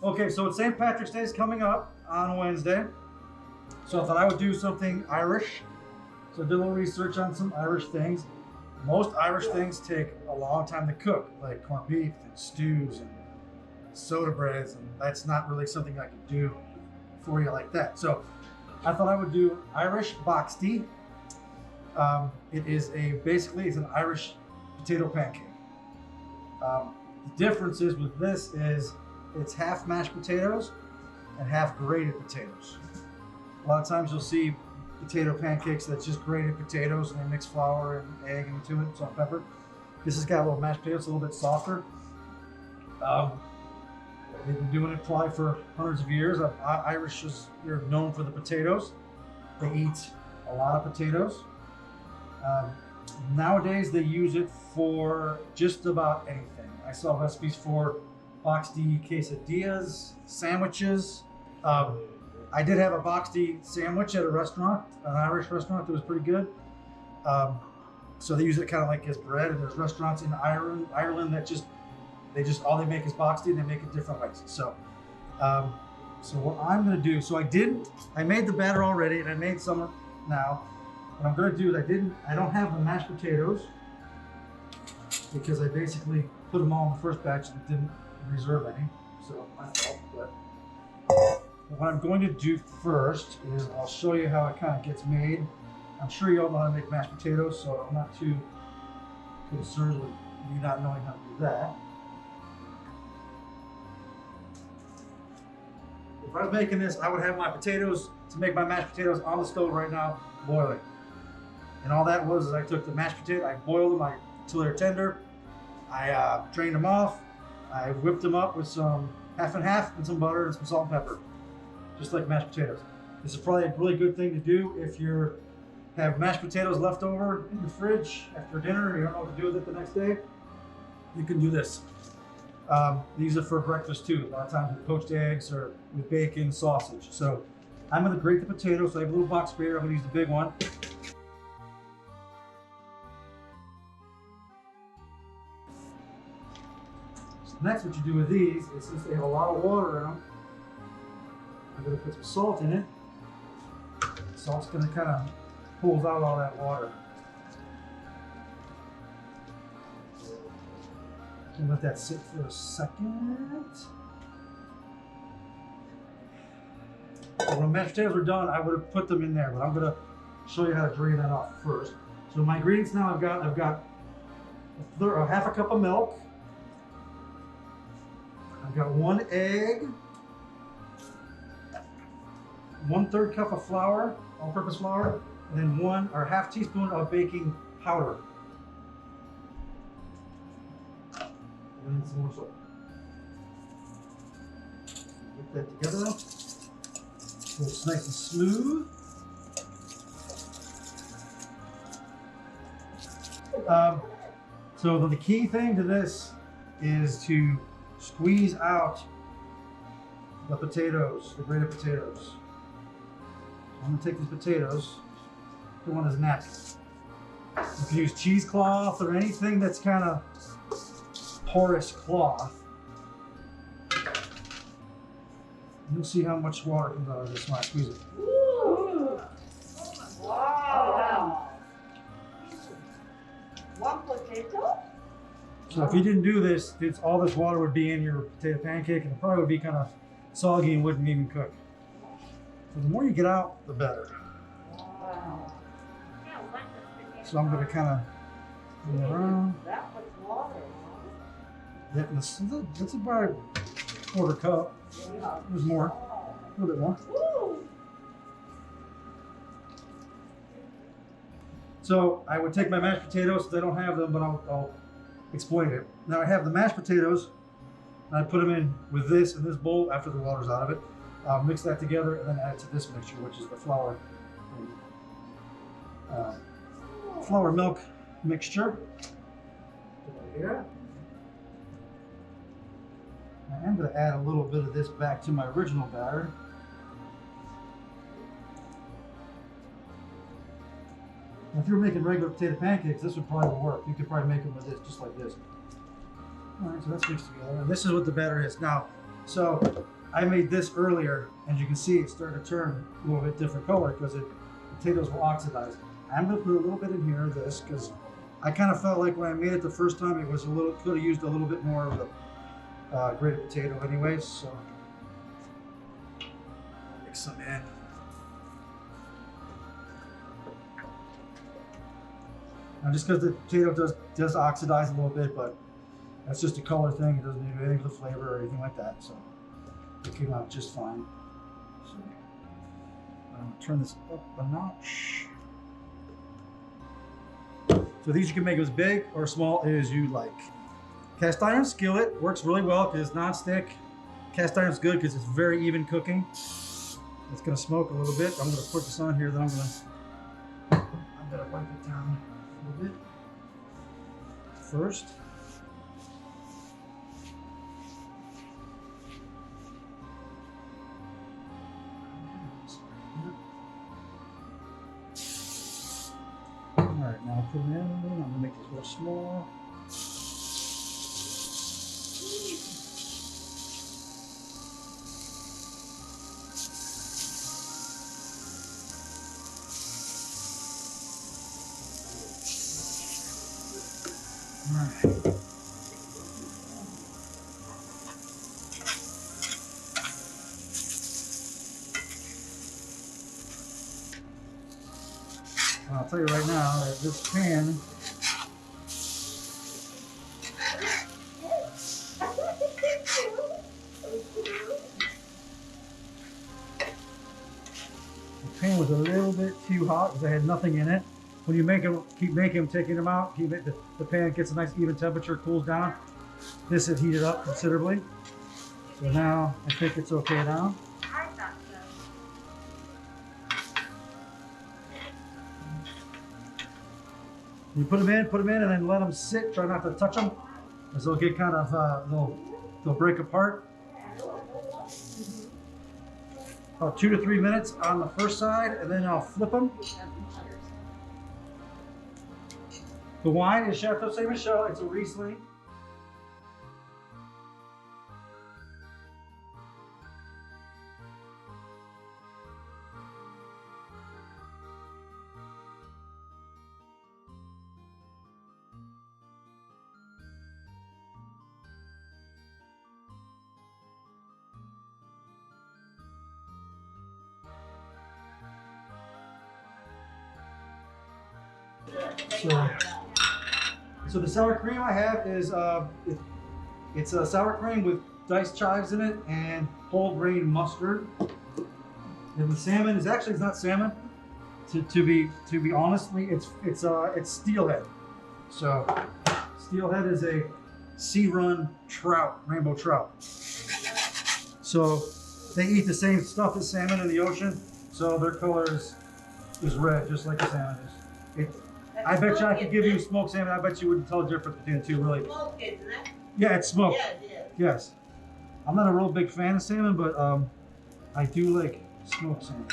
Okay, so it's St. Patrick's Day is coming up on Wednesday. So I thought I would do something Irish. So I did a little research on some Irish things. Most Irish things take a long time to cook, like corned beef and stews and soda breads, and that's not really something I can do for you like that. So I thought I would do Irish Boxty. It is basically it's an Irish potato pancake. The difference is with this is it's half mashed potatoes and half grated potatoes. A lot of times you'll see potato pancakes that's just grated potatoes and they mix flour and egg into it, salt and pepper. This has got a little mashed potatoes, a little bit softer. They've been doing it probably for hundreds of years. Irish are known for the potatoes. They eat a lot of potatoes. Nowadays they use it for just about anything. I saw recipes for Boxty quesadillas, sandwiches. I did have a Boxty sandwich at a restaurant, an Irish restaurant that was pretty good. So they use it kind of like as bread, and there's restaurants in Ireland that all they make is Boxty, and they make it different ways. So what I'm gonna do, I made the batter already, and I made some now. What I'm gonna do is I don't have the mashed potatoes because I basically put them all in the first batch and didn't reserve any, so my fault. But what I'm going to do first is I'll show you how it kind of gets made. I'm sure you all know how to make mashed potatoes, so I'm not too concerned with you not knowing how to do that. If I was making this, I would have my potatoes, to make my mashed potatoes, on the stove right now, boiling. And all that was is I took the mashed potato, I boiled them until they're tender. I drained them off. I whipped them up with some half and half and some butter and some salt and pepper, just like mashed potatoes. This is probably a really good thing to do if you have mashed potatoes left over in the fridge after dinner and you don't know what to do with it the next day. You can do this. These are for breakfast too. A lot of times with poached eggs or with bacon, sausage. So I'm going to grate the potatoes. So I have a little box grater. I'm going to use the big one. So next, what you do with these is, since they have a lot of water in them, I'm going to put some salt in it. Salt's going to kind of pull out all that water. And let that sit for a second. So when mashed potatoes are done, I would have put them in there, but I'm going to show you how to drain that off first. So my ingredients now, I've got a half a cup of milk. I've got 1 egg, 1/3 cup of flour, all-purpose flour, and then 1 or half teaspoon of baking powder. And then some more salt. Get that together so it's nice and smooth. So the key thing to this is to squeeze out the potatoes, the grated potatoes. I'm going to take these potatoes, put one as napkin. You can use cheesecloth or anything that's kind of porous cloth. You'll see how much water comes out of this when I squeeze it. Ooh. Wow. 1 potato? So if you didn't do this, all this water would be in your potato pancake, and it probably would be kind of soggy and wouldn't even cook. So the more you get out, the better. Wow. So I'm going to kind of move around. That much water, huh? Yeah, that's about a 1/4 cup. Yeah. There's more, a little bit more. Woo. So I would take my mashed potatoes, they don't have them, but I'll explain it. Now I have the mashed potatoes, and I put them in with this in this bowl after the water's out of it. I'll mix that together and then add it to this mixture, which is the flour milk mixture. Here. I am going to add a little bit of this back to my original batter. Now, if you were making regular potato pancakes, this would probably work. You could probably make them with this, just like this. All right, so that's mixed together. And this is what the batter is. Now, So I made this earlier, and you can see it's starting to turn a little bit different color because the potatoes will oxidize. I'm gonna put a little bit in here of this because I kind of felt like when I made it the first time, it was a little, could have used a little bit more of the grated potato anyways, so I'll mix some in. Now just because the potato does oxidize a little bit, but that's just a color thing. It doesn't do anything to the flavor or anything like that, so it came out just fine. So I'm gonna turn this up a notch. So these you can make as big or small as you like. Cast iron skillet works really well because it's non-stick. Cast iron's good because it's very even cooking. It's gonna smoke a little bit. I'm gonna put this on here, then I'm gonna wipe it down a little bit first. All right, now put them in. I'm gonna make this real small. All right. I'll tell you right now that this pan was a little bit too hot because I had nothing in it. When you make them, keep making them, taking them out, keep it, the pan gets a nice even temperature, cools down. This had heated up considerably. So now I think it's okay now. I thought so. You put them in, and then let them sit. Try not to touch them, because they'll get kind of they'll break apart. About 2 to 3 minutes on the first side, and then I'll flip them. The wine is Chateau Saint Michel. It's a Riesling. So the sour cream I have is it's a sour cream with diced chives in it and whole grain mustard. And the salmon is actually, it's not salmon. To be honestly, it's steelhead. So steelhead is a sea-run trout, rainbow trout. So they eat the same stuff as salmon in the ocean. So their color is red, just like the salmon is. I bet you I could give you smoked salmon. I bet you wouldn't tell the difference between the two, really. Smoked, isn't it? Yeah, it's smoked. Yeah, it is. Yes. I'm not a real big fan of salmon, but I do like smoked salmon.